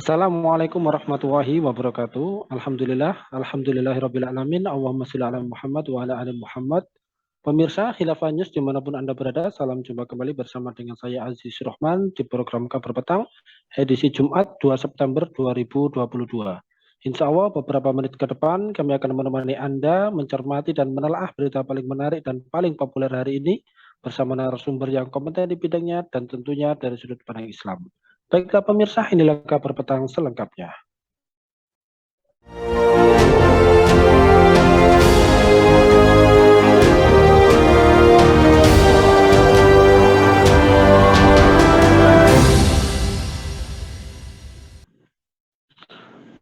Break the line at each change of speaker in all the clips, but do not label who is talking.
Assalamualaikum warahmatullahi wabarakatuh. Alhamdulillahirabbil alamin. Allahumma shalli ala Muhammad wa ala ali Muhammad. Pemirsa Khilafah News dimanapun Anda berada, salam jumpa kembali bersama dengan saya Aziz Rahman di program Kabar Petang, edisi Jumat 2 September 2022. Insya Allah beberapa menit ke depan kami akan menemani Anda mencermati dan menelaah berita paling menarik dan paling populer hari ini bersama narasumber yang kompeten di bidangnya dan tentunya dari sudut pandang Islam. Baiklah pemirsa, inilah kabar petang selengkapnya.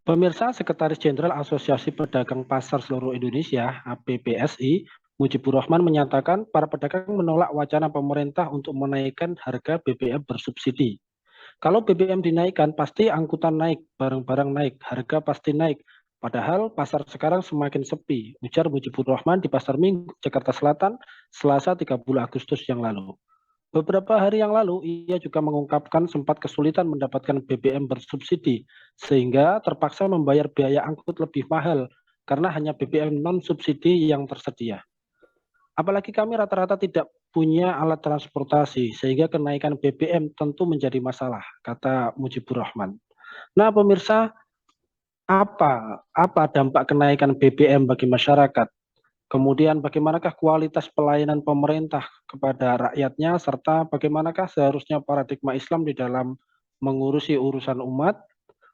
Pemirsa, Sekretaris Jenderal Asosiasi Pedagang Pasar Seluruh Indonesia (APPSI), Mujibur Rahman menyatakan para pedagang menolak wacana pemerintah untuk menaikkan harga BBM bersubsidi. Kalau BBM dinaikkan, pasti angkutan naik, barang-barang naik, harga pasti naik. Padahal pasar sekarang semakin sepi, ujar Mujibur Rahman di Pasar Minggu, Jakarta Selatan, Selasa 30 Agustus yang lalu. Beberapa hari yang lalu, ia juga mengungkapkan sempat kesulitan mendapatkan BBM bersubsidi, sehingga terpaksa membayar biaya angkut lebih mahal karena hanya BBM non-subsidi yang tersedia. Apalagi kami rata-rata tidak punya alat transportasi, sehingga kenaikan BBM tentu menjadi masalah, kata Mujibur Rahman. Nah, pemirsa, apa dampak kenaikan BBM bagi masyarakat? Kemudian bagaimanakah kualitas pelayanan pemerintah kepada rakyatnya, serta bagaimanakah seharusnya paradigma Islam di dalam mengurusi urusan umat?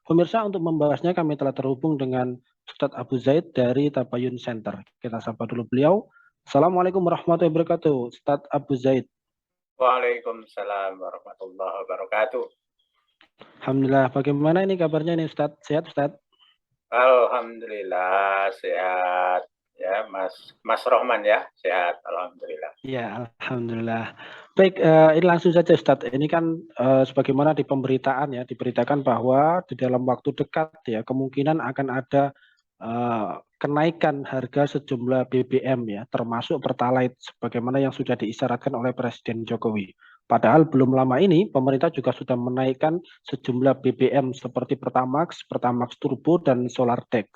Pemirsa, untuk membahasnya kami telah terhubung dengan Ustadz Abu Zaid dari Tabayun Center. Kita sapa dulu beliau. Assalamualaikum warahmatullahi wabarakatuh, Ustadz Abu Zaid.
Waalaikumsalam warahmatullahi wabarakatuh.
Alhamdulillah, bagaimana ini kabarnya nih Ustadz? Sehat Ustadz?
Alhamdulillah sehat ya Mas Rohman ya, sehat alhamdulillah.
Ya, alhamdulillah. Baik, ini langsung saja Ustadz. Ini kan sebagaimana di pemberitaan ya, diberitakan bahwa di dalam waktu dekat ya kemungkinan akan ada kenaikan harga sejumlah BBM ya, termasuk Pertalite sebagaimana yang sudah diisyaratkan oleh Presiden Jokowi. Padahal belum lama ini pemerintah juga sudah menaikkan sejumlah BBM seperti Pertamax, Pertamax Turbo dan Solar Dex.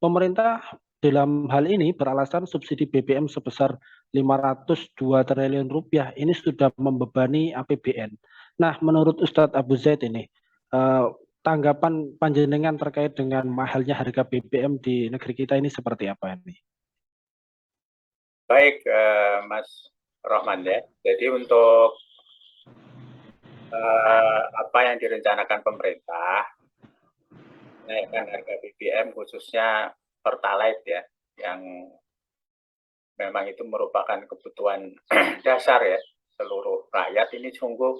Pemerintah dalam hal ini beralasan subsidi BBM sebesar 502 triliun rupiah ini sudah membebani APBN. Nah, menurut Ustadz Abu Zaid ini, tanggapan panjenengan terkait dengan mahalnya harga BBM di negeri kita ini seperti apa ini?
Baik, Mas Rohman ya. Jadi untuk apa yang direncanakan pemerintah, naikkan harga BBM khususnya Pertalite ya, yang memang itu merupakan kebutuhan dasar ya seluruh rakyat, ini sungguh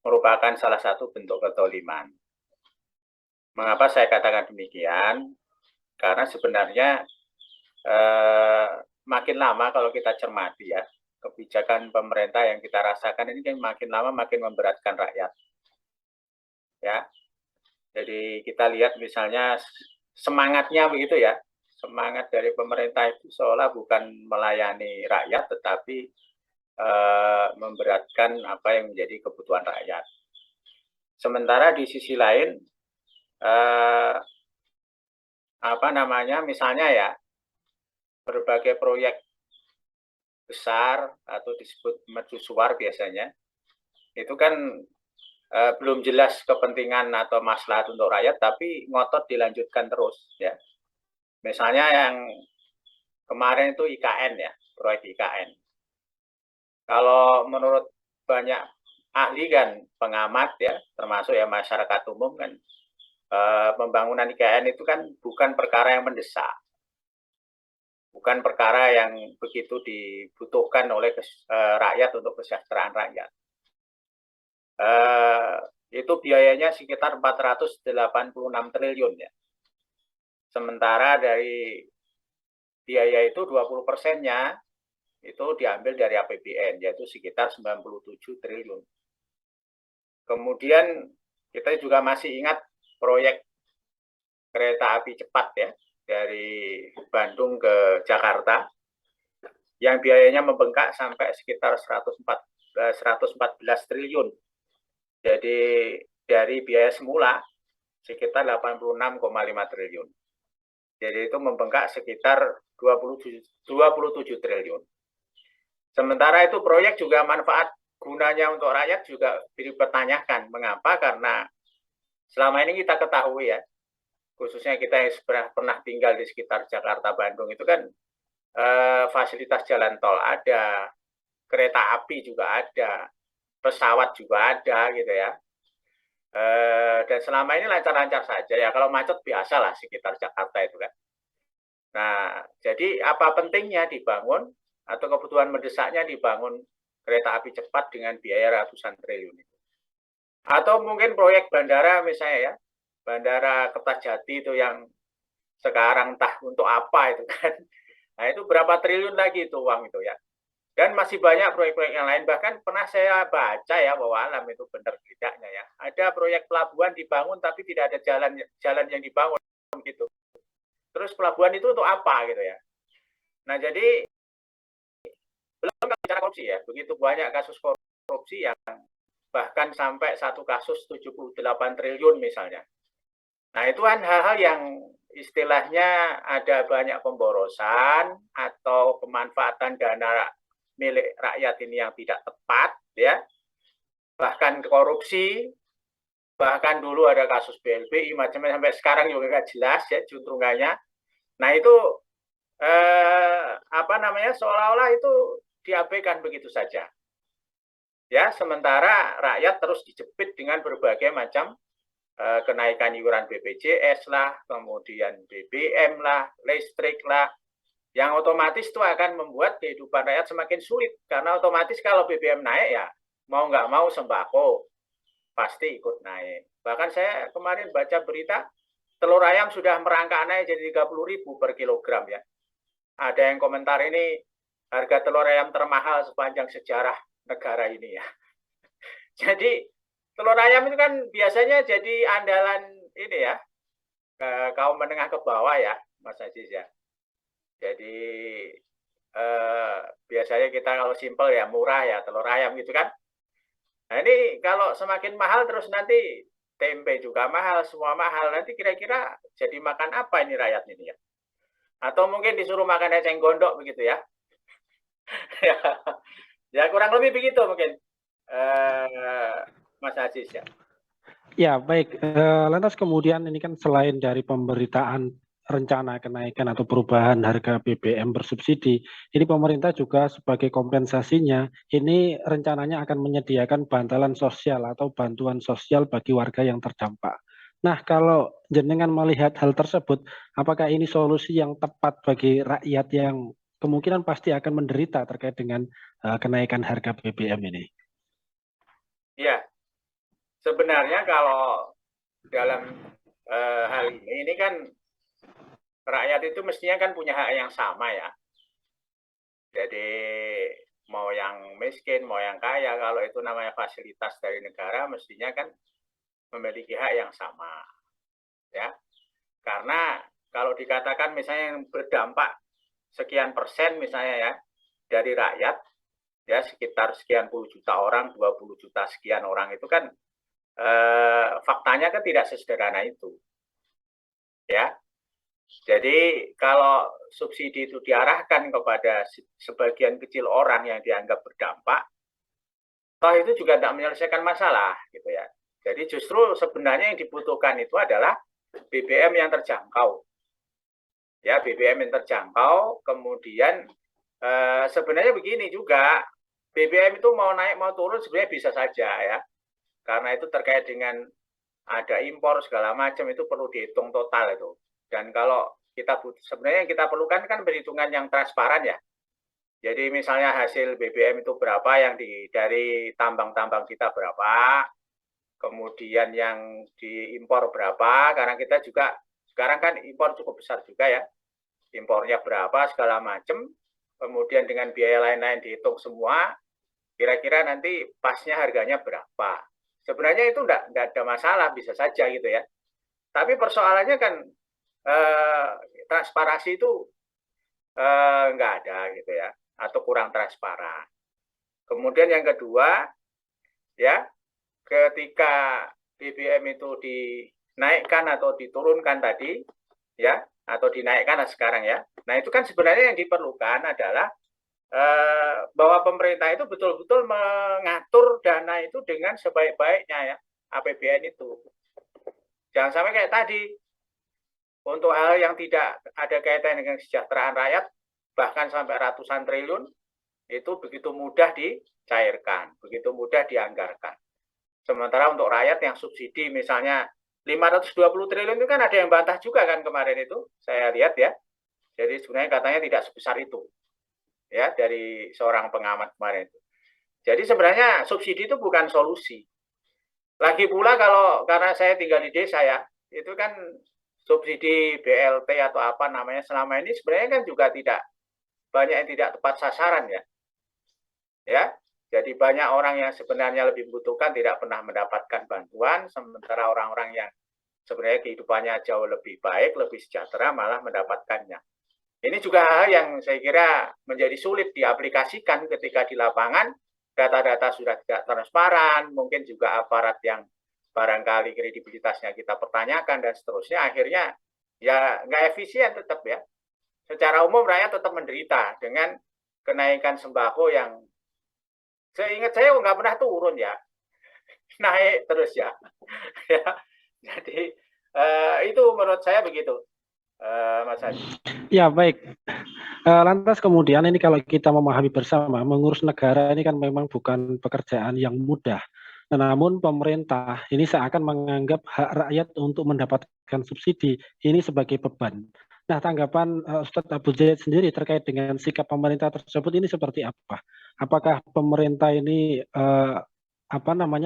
merupakan salah satu bentuk kezaliman. Mengapa saya katakan demikian? Karena sebenarnya makin lama kalau kita cermati ya, kebijakan pemerintah yang kita rasakan ini kan makin lama makin memberatkan rakyat. Ya. Jadi kita lihat misalnya semangatnya begitu ya. Semangat dari pemerintah itu seolah bukan melayani rakyat tetapi memberatkan apa yang menjadi kebutuhan rakyat. Sementara di sisi lain misalnya ya, berbagai proyek besar atau disebut mercusuar biasanya, itu kan belum jelas kepentingan atau maslahat untuk rakyat, tapi ngotot dilanjutkan terus ya. Misalnya yang kemarin itu IKN ya, proyek IKN. Kalau menurut banyak ahli kan, pengamat ya, termasuk ya masyarakat umum kan, pembangunan IKN itu kan bukan perkara yang mendesak. Bukan perkara yang begitu dibutuhkan oleh rakyat untuk kesejahteraan rakyat. Itu biayanya sekitar 486 triliun ya. Sementara dari biaya itu 20%-nya itu diambil dari APBN, yaitu sekitar 97 triliun. Kemudian kita juga masih ingat proyek kereta api cepat ya, dari Bandung ke Jakarta, yang biayanya membengkak sampai sekitar 114 triliun. Jadi dari biaya semula sekitar 86,5 triliun. Jadi itu membengkak sekitar 27 triliun. Sementara itu proyek juga manfaat gunanya untuk rakyat juga dipertanyakan. Mengapa? Karena selama ini kita ketahui ya, khususnya kita yang pernah tinggal di sekitar Jakarta, Bandung itu kan fasilitas jalan tol ada, kereta api juga ada, pesawat juga ada gitu ya. Dan selama ini lancar-lancar saja ya, kalau macet biasa lah sekitar Jakarta itu kan. Nah, jadi apa pentingnya dibangun atau kebutuhan mendesaknya dibangun kereta api cepat dengan biaya ratusan triliun itu. Atau mungkin proyek bandara misalnya ya, Bandara Kertajati itu yang sekarang entah untuk apa itu kan. Nah itu berapa triliun lagi itu uang itu ya. Dan masih banyak proyek-proyek yang lain. Bahkan pernah saya baca ya, bahwa alam itu benar tidaknya ya. Ada proyek pelabuhan dibangun tapi tidak ada jalan yang dibangun gitu. Terus pelabuhan itu untuk apa gitu ya. Nah jadi belum bicara korupsi ya. Begitu banyak kasus korupsi yang bahkan sampai satu kasus 78 triliun misalnya. Nah itu kan hal-hal yang istilahnya ada banyak pemborosan atau pemanfaatan dana milik rakyat ini yang tidak tepat ya, bahkan korupsi, bahkan dulu ada kasus BLBI macam-macam sampai sekarang juga nggak jelas ya juntrungannya. Nah itu seolah-olah itu diabaikan begitu saja ya, sementara rakyat terus dijepit dengan berbagai macam kenaikan iuran BPJS lah, kemudian BBM lah, listrik lah, yang otomatis itu akan membuat kehidupan rakyat semakin sulit. Karena otomatis kalau BBM naik ya, mau nggak mau sembako pasti ikut naik. Bahkan saya kemarin baca berita, telur ayam sudah merangkak naik jadi 30.000 per kilogram ya. Ada yang komentar ini harga telur ayam termahal sepanjang sejarah negara ini ya. Jadi telur ayam itu kan biasanya jadi andalan ini ya, kaum menengah ke bawah ya, Mas Aziz ya. Jadi biasanya kita kalau simpel ya murah ya telur ayam gitu kan. Nah ini kalau semakin mahal terus nanti tempe juga mahal, semua mahal. Nanti kira-kira jadi makan apa ini rakyat ini ya? Atau mungkin disuruh makan eceng gondok begitu ya? Ya kurang lebih begitu mungkin, Mas Aziz ya.
Ya, baik. Lantas kemudian ini kan selain dari pemberitaan rencana kenaikan atau perubahan harga BBM bersubsidi, ini pemerintah juga sebagai kompensasinya, ini rencananya akan menyediakan bantalan sosial atau bantuan sosial bagi warga yang terdampak. Nah, kalau jenengan melihat hal tersebut, apakah ini solusi yang tepat bagi rakyat yang kemungkinan pasti akan menderita terkait dengan kenaikan harga BBM ini?
Ya, sebenarnya kalau dalam hal ini kan rakyat itu mestinya kan punya hak yang sama ya. Jadi mau yang miskin, mau yang kaya, kalau itu namanya fasilitas dari negara, mestinya kan memiliki hak yang sama. Ya, karena kalau dikatakan misalnya yang berdampak sekian persen misalnya ya dari rakyat, ya sekitar sekian puluh juta orang, 20 juta sekian orang itu kan faktanya kan tidak sesederhana itu. Ya, jadi kalau subsidi itu diarahkan kepada sebagian kecil orang yang dianggap berdampak, toh itu juga tidak menyelesaikan masalah gitu ya. Jadi justru sebenarnya yang dibutuhkan itu adalah BBM yang terjangkau. Ya, BBM yang terjangkau, kemudian sebenarnya begini juga, BBM itu mau naik mau turun sebenarnya bisa saja ya. Karena itu terkait dengan ada impor segala macam, itu perlu dihitung total itu. Dan kalau kita sebenarnya yang kita perlukan kan perhitungan yang transparan ya. Jadi misalnya hasil BBM itu berapa yang dari tambang-tambang kita berapa, kemudian yang diimpor berapa, karena kita juga sekarang kan impor cukup besar juga ya. Impornya berapa segala macam, kemudian dengan biaya lain-lain dihitung semua, kira-kira nanti pasnya harganya berapa. Sebenarnya itu enggak ada masalah, bisa saja gitu ya. Tapi persoalannya kan transparansi itu enggak ada gitu ya, atau kurang transparan. Kemudian yang kedua, ya, ketika BBM itu dinaikkan atau diturunkan tadi, ya, atau dinaikkan sekarang ya. Nah itu kan sebenarnya yang diperlukan adalah bahwa pemerintah itu betul-betul mengatur dana itu dengan sebaik-baiknya ya, APBN itu. Jangan sampai kayak tadi, untuk hal yang tidak ada kaitan dengan kesejahteraan rakyat, bahkan sampai ratusan triliun, itu begitu mudah dicairkan, begitu mudah dianggarkan. Sementara untuk rakyat yang subsidi misalnya 520 triliun itu kan ada yang bantah juga kan kemarin itu, saya lihat ya. Jadi sebenarnya katanya tidak sebesar itu, ya, dari seorang pengamat kemarin itu. Jadi sebenarnya subsidi itu bukan solusi. Lagi pula kalau karena saya tinggal di desa ya, itu kan subsidi BLT atau apa namanya selama ini sebenarnya kan juga tidak banyak yang tidak tepat sasaran ya. Ya, jadi banyak orang yang sebenarnya lebih membutuhkan tidak pernah mendapatkan bantuan, sementara orang-orang yang sebenarnya kehidupannya jauh lebih baik, lebih sejahtera malah mendapatkannya. Ini juga hal yang saya kira menjadi sulit diaplikasikan ketika di lapangan, data-data sudah tidak transparan, mungkin juga aparat yang barangkali kredibilitasnya kita pertanyakan dan seterusnya, akhirnya ya nggak efisien tetap ya. Secara umum rakyat tetap menderita dengan kenaikan sembako yang seingat saya nggak pernah turun ya, naik terus ya. Ya, jadi itu menurut saya begitu, Mas Haji.
Ya, baik. Lantas kemudian ini kalau kita memahami bersama, mengurus negara ini kan memang bukan pekerjaan yang mudah. Namun pemerintah ini seakan menganggap hak rakyat untuk mendapatkan subsidi ini sebagai beban. Nah, tanggapan Ustadz Abu Zaid sendiri terkait dengan sikap pemerintah tersebut ini seperti apa? Apakah pemerintah ini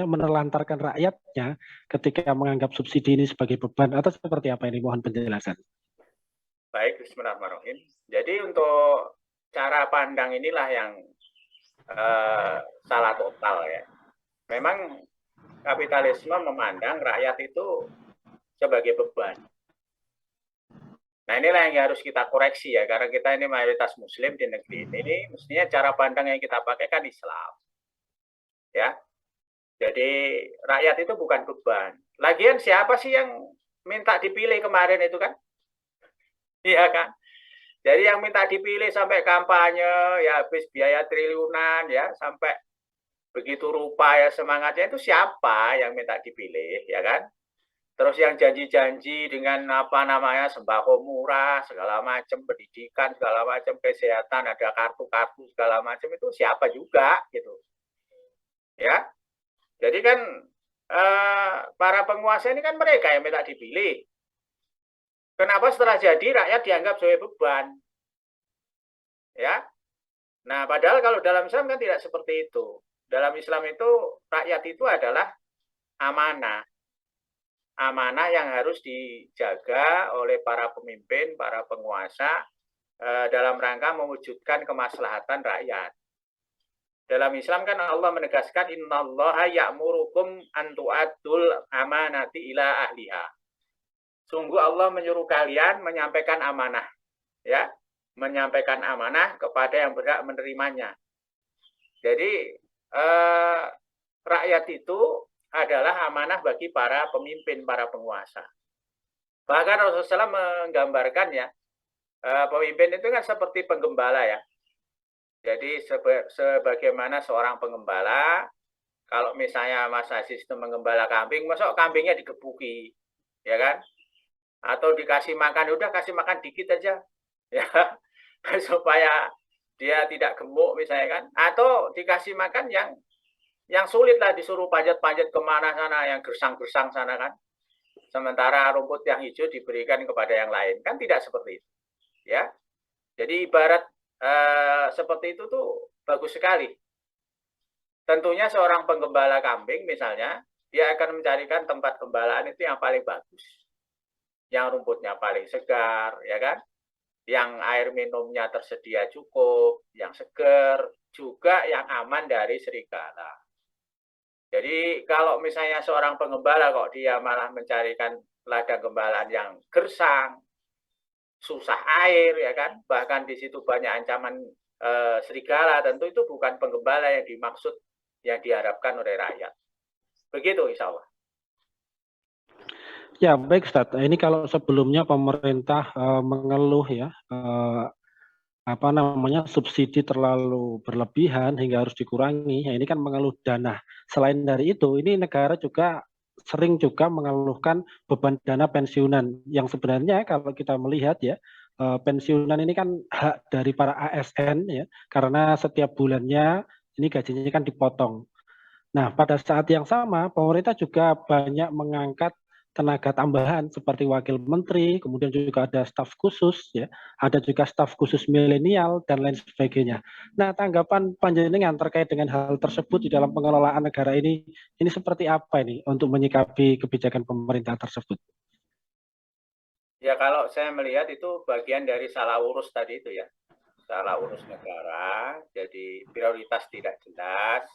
menelantarkan rakyatnya ketika menganggap subsidi ini sebagai beban atau seperti apa ini? Mohon penjelasan.
Baik, bismillahirrahmanirrahim. Jadi untuk cara pandang inilah yang salah total ya. Memang kapitalisme memandang rakyat itu sebagai beban. Nah inilah yang harus kita koreksi ya, karena kita ini mayoritas muslim di negeri ini, mestinya cara pandang yang kita pakai kan Islam. Ya, jadi rakyat itu bukan beban. Lagian siapa sih yang minta dipilih kemarin itu kan? Iya kan? Jadi yang minta dipilih sampai kampanye, ya habis biaya triliunan ya, sampai begitu rupa ya semangatnya itu siapa yang minta dipilih, ya kan? Terus yang janji-janji dengan apa namanya sembako murah, segala macam pendidikan, segala macam kesehatan, ada kartu-kartu segala macam itu siapa juga gitu, ya. Jadi kan para penguasa ini kan mereka yang minta dipilih. Kenapa setelah jadi rakyat dianggap sebagai beban, ya? Nah, padahal kalau dalam Islam kan tidak seperti itu. Dalam Islam itu rakyat itu adalah amanah. Amanah yang harus dijaga oleh para pemimpin, para penguasa dalam rangka mewujudkan kemaslahatan rakyat. Dalam Islam kan Allah menegaskan innallaha ya'murukum an tu'addul amanati ila ahliha. Sungguh Allah menyuruh kalian menyampaikan amanah, ya, menyampaikan amanah kepada yang berhak menerimanya. Jadi rakyat itu adalah amanah bagi para pemimpin, para penguasa. Bahkan Rasulullah SAW menggambarkan ya, pemimpin itu kan seperti penggembala ya. Jadi sebagaimana seorang penggembala, kalau misalnya Mas Aziz itu menggembala kambing, masuk kambingnya digebuki, ya kan? Atau dikasih makan, udah kasih makan dikit aja, ya, supaya dia tidak gemuk misalnya kan? Atau dikasih makan yang sulit lah, disuruh panjat-panjat kemana sana, yang gersang-gersang sana kan. Sementara rumput yang hijau diberikan kepada yang lain. Kan tidak seperti itu. Ya. Jadi ibarat seperti itu tuh bagus sekali. Tentunya seorang penggembala kambing misalnya, dia akan mencarikan tempat gembalaan itu yang paling bagus. Yang rumputnya paling segar, ya kan? Yang air minumnya tersedia cukup, yang segar, juga yang aman dari serigala. Jadi kalau misalnya seorang penggembala kok dia malah mencarikan ladang gembalaan yang gersang, susah air ya kan, bahkan di situ banyak ancaman serigala, tentu itu bukan penggembala yang dimaksud, yang diharapkan oleh rakyat. Begitu insya Allah.
Ya, baik Ustaz. Ini kalau sebelumnya pemerintah mengeluh ya, apa namanya, subsidi terlalu berlebihan hingga harus dikurangi. Ya, ini kan mengeluh dana. Selain dari itu, ini negara juga sering juga mengeluhkan beban dana pensiunan yang sebenarnya kalau kita melihat ya, pensiunan ini kan hak dari para ASN ya, karena setiap bulannya ini gajinya kan dipotong. Nah, pada saat yang sama, pemerintah juga banyak mengangkat tenaga tambahan seperti wakil menteri, kemudian juga ada staf khusus, ya, ada juga staf khusus milenial dan lain sebagainya. Nah, tanggapan panjenengan terkait dengan hal tersebut di dalam pengelolaan negara ini seperti apa ini untuk menyikapi kebijakan pemerintah tersebut?
Ya kalau saya melihat itu bagian dari salah urus tadi itu ya, salah urus negara, jadi prioritas tidak jelas,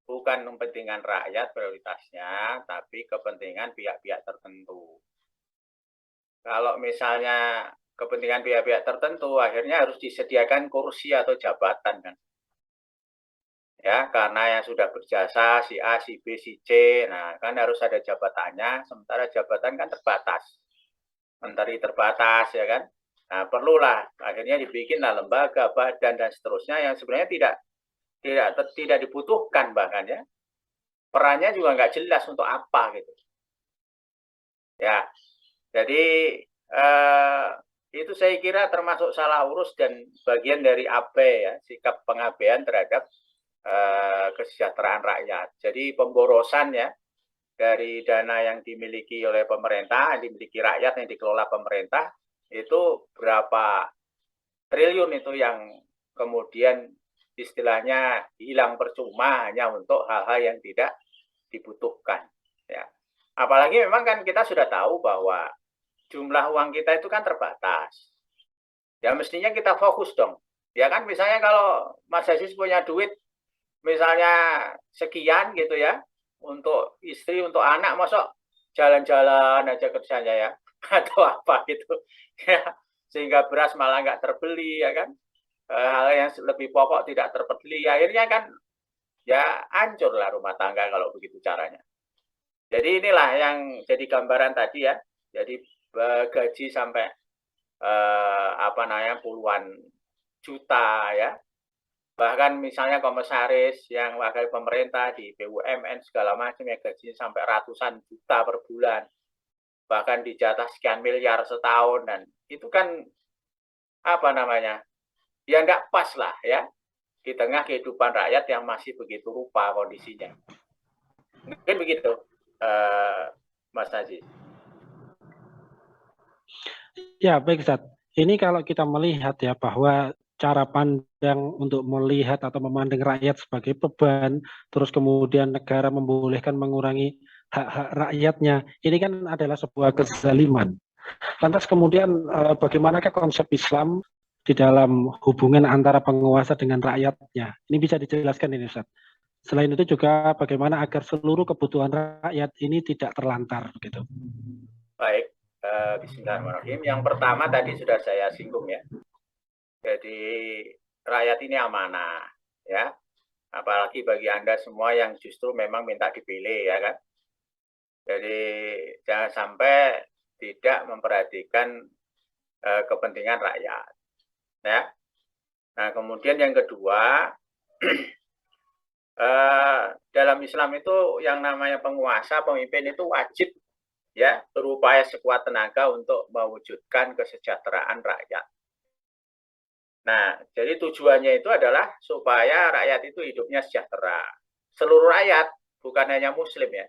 bukan kepentingan rakyat prioritasnya, tapi kepentingan pihak-pihak tertentu. Kalau misalnya kepentingan pihak-pihak tertentu, akhirnya harus disediakan kursi atau jabatan kan. Ya, karena yang sudah berjasa si A, si B, si C, nah kan harus ada jabatannya, sementara jabatan kan terbatas. Menteri terbatas ya kan. Nah, perlulah akhirnya dibikinlah lembaga, badan dan seterusnya yang sebenarnya tidak dibutuhkan bahkan ya. Perannya juga nggak jelas untuk apa gitu. Ya, jadi itu saya kira termasuk salah urus dan bagian dari abai ya, sikap pengabaian terhadap kesejahteraan rakyat. Jadi pemborosan ya dari dana yang dimiliki oleh pemerintah, yang dimiliki rakyat, yang dikelola pemerintah, itu berapa triliun itu yang kemudian istilahnya hilang percuma hanya untuk hal-hal yang tidak dibutuhkan. Ya. Apalagi memang kan kita sudah tahu bahwa jumlah uang kita itu kan terbatas. Ya mestinya kita fokus dong. Ya kan misalnya kalau Mas Aziz punya duit misalnya sekian gitu ya, untuk istri, untuk anak, masuk jalan-jalan aja kerjanya ya, atau apa gitu, ya, sehingga beras malah nggak terbeli ya kan, hal yang lebih pokok tidak terbeli, akhirnya kan ya hancur lah rumah tangga kalau begitu caranya. Jadi inilah yang jadi gambaran tadi ya, jadi gaji sampai apa namanya puluhan juta ya, bahkan misalnya komisaris yang wakil pemerintah di BUMN segala macam ya gajinya sampai ratusan juta per bulan, bahkan dijatah sekian miliar setahun, dan itu kan apa namanya ya nggak pas lah ya di tengah kehidupan rakyat yang masih begitu rupa kondisinya. Mungkin begitu, Mas Aziz.
Ya, baik Ustaz. Ini kalau kita melihat ya bahwa cara pandang untuk melihat atau memandang rakyat sebagai beban, terus kemudian negara membolehkan mengurangi hak-hak rakyatnya, ini kan adalah sebuah kezaliman. Lantas kemudian bagaimanakah konsep Islam di dalam hubungan antara penguasa dengan rakyatnya? Ini bisa dijelaskan ini Ustaz. Selain itu juga bagaimana agar seluruh kebutuhan rakyat ini tidak terlantar gitu.
Baik, bismillahirrahmanirrahim. Yang pertama tadi sudah saya singgung ya. Jadi rakyat ini amanah ya. Apalagi bagi Anda semua yang justru memang minta dipilih ya kan. Jadi jangan sampai tidak memperhatikan kepentingan rakyat ya. Nah, kemudian yang kedua, dalam Islam itu yang namanya penguasa, pemimpin itu wajib ya berupaya sekuat tenaga untuk mewujudkan kesejahteraan rakyat. Nah, jadi tujuannya itu adalah supaya rakyat itu hidupnya sejahtera. Seluruh rakyat, bukan hanya muslim ya.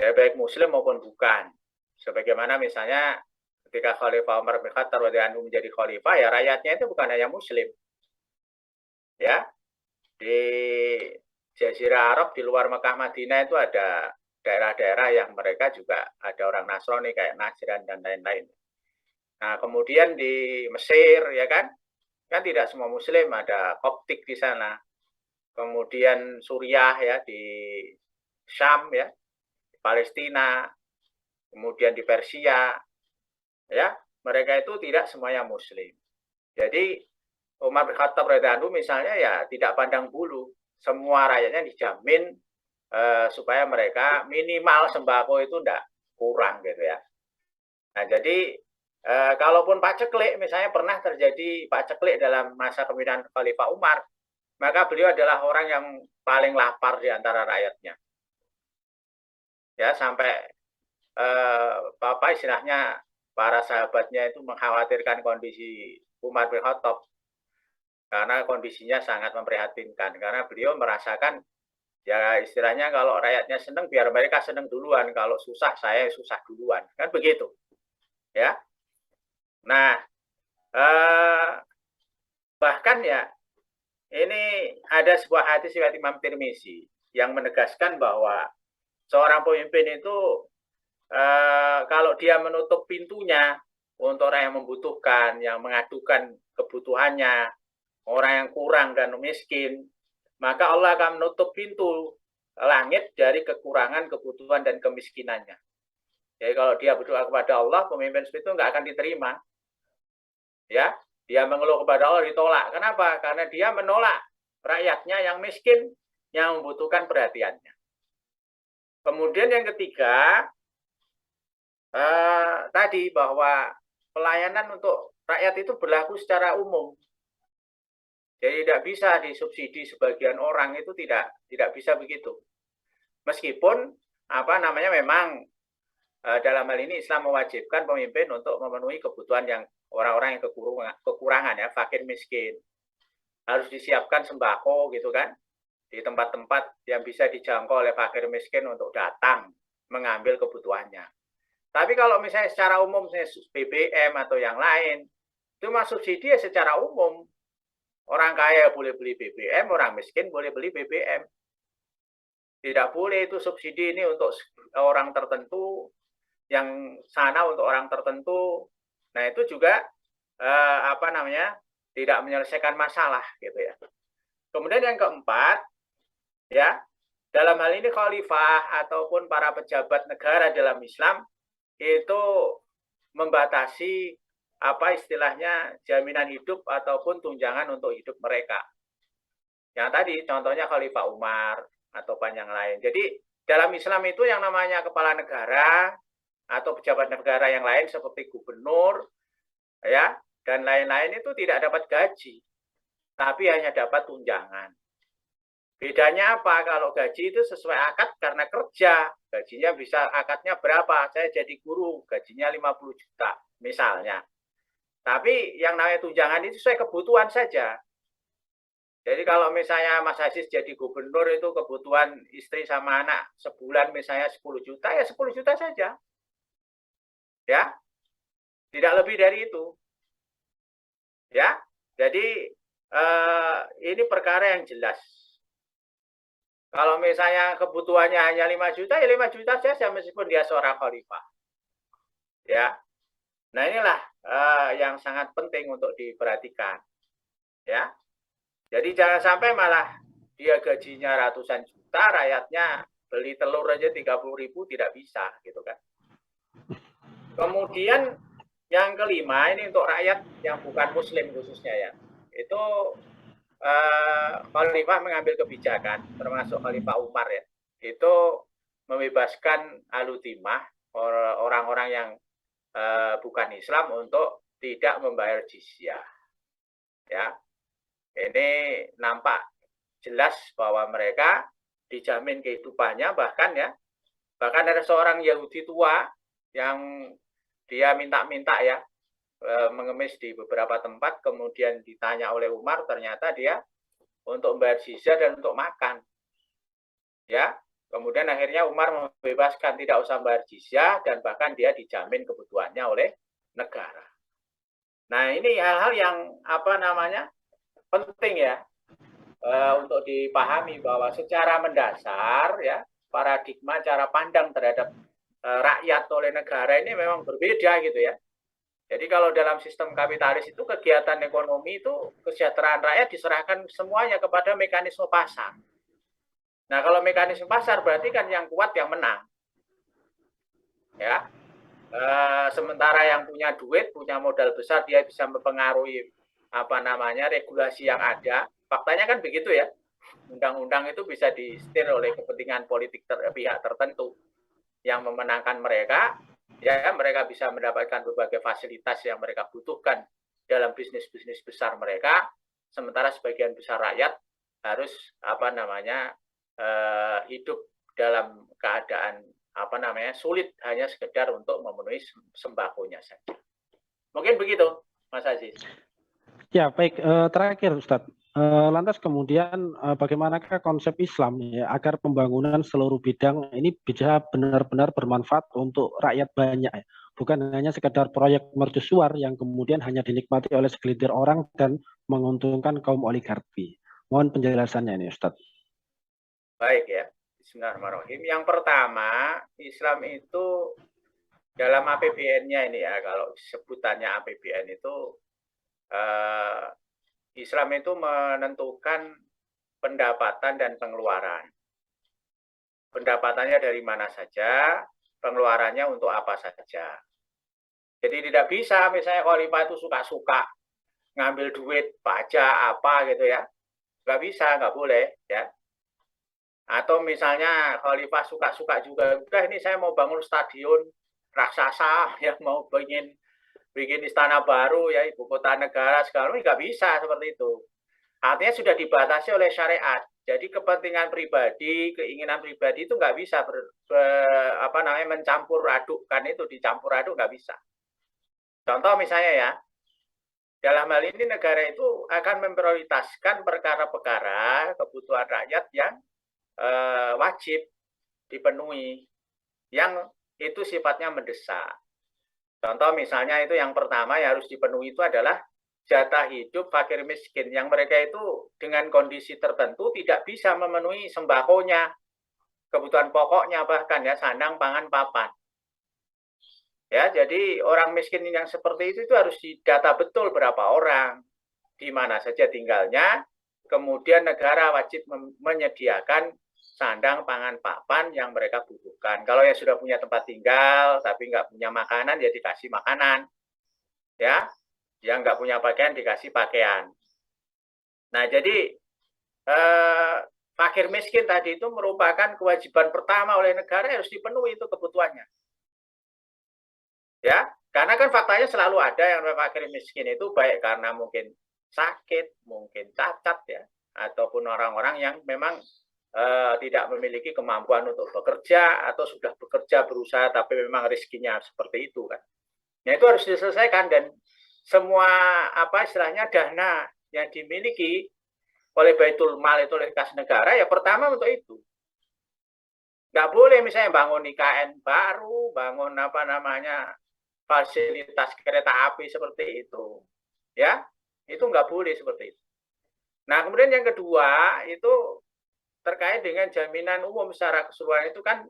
Ya baik muslim maupun bukan. Sebagaimana misalnya ketika Khalifah Umar bin Khattab radhiyallahu anhu menjadi khalifah, ya rakyatnya itu bukan hanya muslim. Ya, di Jazirah Arab di luar Mekah Madinah itu ada daerah-daerah yang mereka juga ada orang Nasrani kayak Najran dan lain-lain. Nah, kemudian di Mesir ya kan tidak semua muslim, ada Koptik di sana. Kemudian Suriah ya di Syam ya, di Palestina, kemudian di Persia ya, mereka itu tidak semuanya muslim. Jadi Umar bin Khattab radhiyallahu anhu misalnya ya tidak pandang bulu, semua rakyatnya dijamin supaya mereka minimal sembako itu kurang gitu ya. Nah, jadi kalaupun paceklik, misalnya pernah terjadi paceklik dalam masa kepemimpinan Khalifah Umar, maka beliau adalah orang yang paling lapar di antara rakyatnya. Ya, sampai istilahnya para sahabatnya itu mengkhawatirkan kondisi Umar bin Khattab karena kondisinya sangat memprihatinkan, karena beliau merasakan ya istilahnya kalau rakyatnya senang biar mereka senang duluan, kalau susah saya susah duluan, kan begitu ya. Nah, bahkan ya ini ada sebuah hadis riwayat Imam Tirmizi yang menegaskan bahwa seorang pemimpin itu kalau dia menutup pintunya untuk orang yang membutuhkan, yang mengadukan kebutuhannya, orang yang kurang dan miskin, maka Allah akan menutup pintu langit dari kekurangan, kebutuhan, dan kemiskinannya. Jadi kalau dia berdoa kepada Allah, pemimpin seperti itu nggak akan diterima. Ya, dia mengeluh kepada Allah ditolak. Kenapa? Karena dia menolak rakyatnya yang miskin, yang membutuhkan perhatiannya. Kemudian yang ketiga, tadi bahwa pelayanan untuk rakyat itu berlaku secara umum. Jadi tidak bisa disubsidi sebagian orang, itu tidak bisa begitu. Meskipun memang dalam hal ini Islam mewajibkan pemimpin untuk memenuhi kebutuhan yang orang-orang yang kekurangan ya, fakir miskin. Harus disiapkan sembako gitu kan, di tempat-tempat yang bisa dijangkau oleh fakir miskin untuk datang mengambil kebutuhannya. Tapi kalau misalnya secara umum, misalnya BBM atau yang lain, itu masuk subsidi secara umum. Orang kaya boleh beli BBM, orang miskin boleh beli BBM. Tidak boleh itu subsidi ini untuk orang tertentu, yang sana untuk orang tertentu. Nah, itu juga tidak menyelesaikan masalah gitu ya. Kemudian yang keempat, ya, dalam hal ini khalifah ataupun para pejabat negara dalam Islam itu membatasi istilahnya jaminan hidup ataupun tunjangan untuk hidup mereka. Yang tadi contohnya Khalifah Umar atau yang lain. Jadi dalam Islam itu yang namanya kepala negara atau pejabat negara yang lain seperti gubernur ya dan lain-lain itu tidak dapat gaji, tapi hanya dapat tunjangan. Bedanya apa? Kalau gaji itu sesuai akad karena kerja, gajinya bisa akadnya berapa? Saya jadi guru, gajinya 50 juta misalnya. Tapi yang namanya tunjangan itu sesuai kebutuhan saja. Jadi kalau misalnya Mas Aziz jadi gubernur itu kebutuhan istri sama anak sebulan misalnya 10 juta, ya 10 juta saja. Ya, tidak lebih dari itu. Ya, jadi ini perkara yang jelas. Kalau misalnya kebutuhannya hanya 5 juta, ya 5 juta saja meskipun dia seorang khalifah. Ya, nah inilah yang sangat penting untuk diperhatikan. Ya, jadi jangan sampai malah dia gajinya ratusan juta, rakyatnya beli telur aja 30.000 tidak bisa, gitu kan. Kemudian yang kelima ini untuk rakyat yang bukan muslim khususnya ya, itu khalifah mengambil kebijakan, termasuk Khalifah Umar ya, itu membebaskan alutimah orang-orang yang bukan Islam untuk tidak membayar jizyah. Ya, ini nampak jelas bahwa mereka dijamin kehidupannya, bahkan ada seorang Yahudi tua yang dia minta-minta ya mengemis di beberapa tempat, kemudian ditanya oleh Umar, ternyata dia untuk membayar jizyah dan untuk makan. Ya, kemudian akhirnya Umar membebaskan, tidak usah membayar jizyah dan bahkan dia dijamin kebutuhannya oleh negara. Nah, ini hal-hal yang penting ya untuk dipahami bahwa secara mendasar ya paradigma cara pandang terhadap rakyat oleh negara ini memang berbeda gitu ya. Jadi kalau dalam sistem kapitalis itu kegiatan ekonomi itu kesejahteraan rakyat diserahkan semuanya kepada mekanisme pasar. Nah, kalau mekanisme pasar berarti kan yang kuat yang menang. Ya. Sementara yang punya duit, punya modal besar, dia bisa mempengaruhi regulasi yang ada. Faktanya kan begitu ya. Undang-undang itu bisa disetir oleh kepentingan politik pihak tertentu. yang memenangkan mereka, ya mereka bisa mendapatkan berbagai fasilitas yang mereka butuhkan dalam bisnis-bisnis besar mereka, sementara sebagian besar rakyat harus hidup dalam keadaan sulit hanya sekedar untuk memenuhi sembakonya saja. Mungkin begitu, Mas Aziz.
Ya, baik. Terakhir, Ustadz. Lantas kemudian bagaimanakah konsep Islam ya agar pembangunan seluruh bidang ini bisa benar-benar bermanfaat untuk rakyat banyak ya. Bukan hanya sekedar proyek mercusuar yang kemudian hanya dinikmati oleh segelintir orang dan menguntungkan kaum oligarki. Mohon penjelasannya ini, Ustadz.
Baik ya. Bismillahirrahmanirrahim. Yang pertama, Islam itu dalam APBN-nya ini ya, kalau sebutannya APBN itu Islam itu menentukan pendapatan dan pengeluaran. Pendapatannya dari mana saja, pengeluarannya untuk apa saja. Jadi tidak bisa misalnya khalifah itu suka-suka ngambil duit pajak apa gitu ya. Nggak bisa, nggak boleh ya. Atau misalnya khalifah suka-suka juga, udah ini saya mau bangun stadion raksasa, yang mau bikin istana baru ya, ibu kota negara segala macam, nggak bisa seperti itu. Artinya sudah dibatasi oleh syariat. Jadi kepentingan pribadi, keinginan pribadi itu nggak bisa mencampur adukkan itu, dicampur aduk nggak bisa. Contoh misalnya ya, dalam hal ini negara itu akan memprioritaskan perkara-perkara kebutuhan rakyat yang wajib dipenuhi, yang itu sifatnya mendesak. Contoh misalnya itu yang pertama yang harus dipenuhi itu adalah jatah hidup fakir miskin, yang mereka itu dengan kondisi tertentu tidak bisa memenuhi sembakonya, kebutuhan pokoknya bahkan ya, sandang, pangan, papan. Ya, jadi orang miskin yang seperti itu harus didata betul berapa orang, di mana saja tinggalnya, kemudian negara wajib menyediakan sandang, pangan, papan yang mereka butuhkan. Kalau yang sudah punya tempat tinggal tapi nggak punya makanan, ya dikasih makanan. Ya, yang nggak punya pakaian dikasih pakaian. Nah, jadi fakir miskin tadi itu merupakan kewajiban pertama oleh negara, harus dipenuhi itu kebutuhannya. Ya, karena kan faktanya selalu ada yang fakir miskin itu baik karena mungkin sakit, mungkin cacat ya, ataupun orang-orang yang memang tidak memiliki kemampuan untuk bekerja atau sudah bekerja berusaha tapi memang rezekinya seperti itu kan. Nah, itu harus diselesaikan, dan semua istilahnya dana yang dimiliki oleh Baitul Mal itu oleh kas negara ya pertama untuk itu. Nggak boleh misalnya bangun IKN baru, bangun fasilitas kereta api seperti itu, ya itu nggak boleh seperti itu. Nah, kemudian yang kedua itu terkait dengan jaminan umum secara keseluruhan itu kan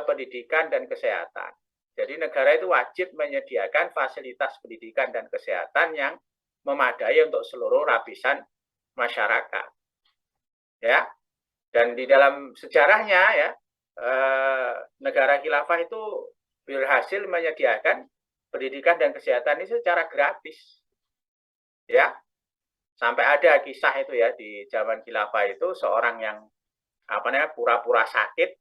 pendidikan dan kesehatan. Jadi negara itu wajib menyediakan fasilitas pendidikan dan kesehatan yang memadai untuk seluruh lapisan masyarakat. Ya, dan di dalam sejarahnya ya negara khilafah itu berhasil menyediakan pendidikan dan kesehatan ini secara gratis. Ya, sampai ada kisah itu ya di zaman khilafah itu seorang yang pura-pura sakit,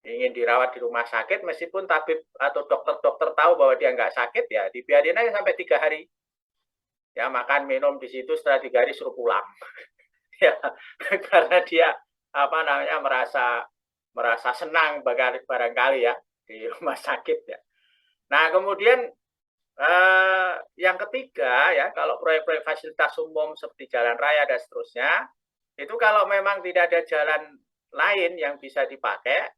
ingin dirawat di rumah sakit, meskipun tabib atau dokter-dokter tahu bahwa dia nggak sakit, ya dibiarin aja sampai 3 hari. Ya, makan minum di situ, setelah 3 hari suruh pulang. Ya, karena dia merasa senang barangkali ya di rumah sakit ya. Nah, kemudian yang ketiga ya, kalau proyek-proyek fasilitas umum seperti jalan raya dan seterusnya, itu kalau memang tidak ada jalan lain yang bisa dipakai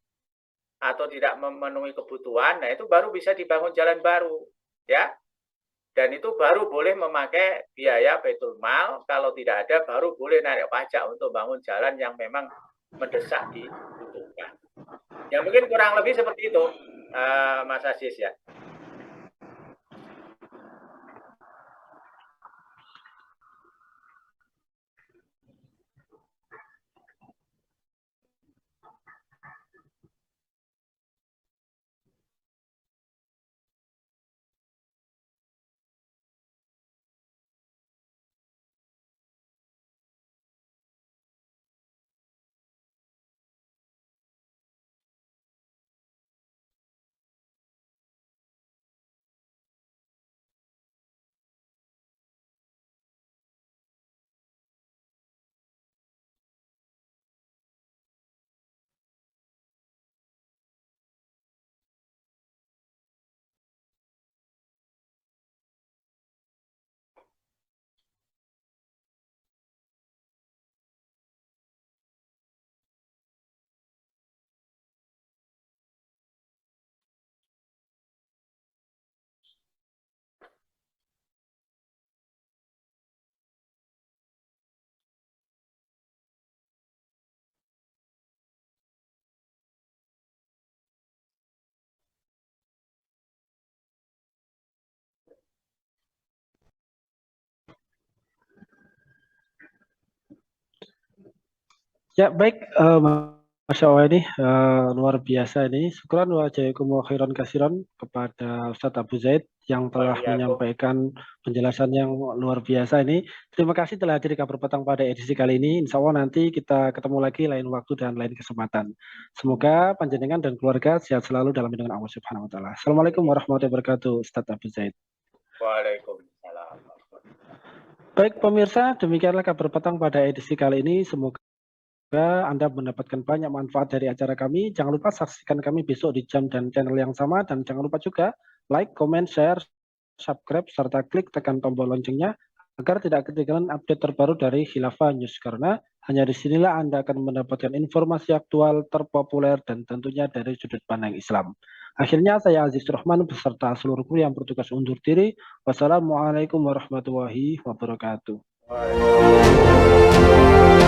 atau tidak memenuhi kebutuhan, nah itu baru bisa dibangun jalan baru ya. Dan itu baru boleh memakai biaya Baitul Mal, kalau tidak ada baru boleh narik pajak untuk bangun jalan yang memang mendesak dibutuhkan. Ya mungkin kurang lebih seperti itu, Mas Aziz ya.
Ya, baik, Masya Allah ini luar biasa ini. Syukran wa jazakumullahu khairan kasiran kepada Ustadz Abu Zaid yang telah
Waliyakum.
menyampaikan penjelasan yang luar biasa ini. Terima kasih telah hadir di Kabar Petang pada edisi kali ini. Insya Allah nanti kita ketemu lagi lain waktu dan lain kesempatan. Semoga panjenengan dan keluarga sehat selalu dalam lindungan Allah Subhanahu wa taala. Assalamualaikum warahmatullahi wabarakatuh, Ustadz Abu Zaid.
Waalaikumsalam.
Baik pemirsa, demikianlah Kabar Petang pada edisi kali ini. Semoga Anda mendapatkan banyak manfaat dari acara kami. Jangan lupa saksikan kami besok di jam dan channel yang sama. Dan jangan lupa juga like, comment, share, subscribe, serta klik tekan tombol loncengnya agar tidak ketinggalan update terbaru dari Khilafah News. Karena hanya disinilah Anda akan mendapatkan informasi aktual, terpopuler, dan tentunya dari sudut pandang Islam. Akhirnya saya Aziz Rahman beserta seluruh kru yang bertugas undur diri. Wassalamualaikum warahmatullahi wabarakatuh.
Waalaikumsalam.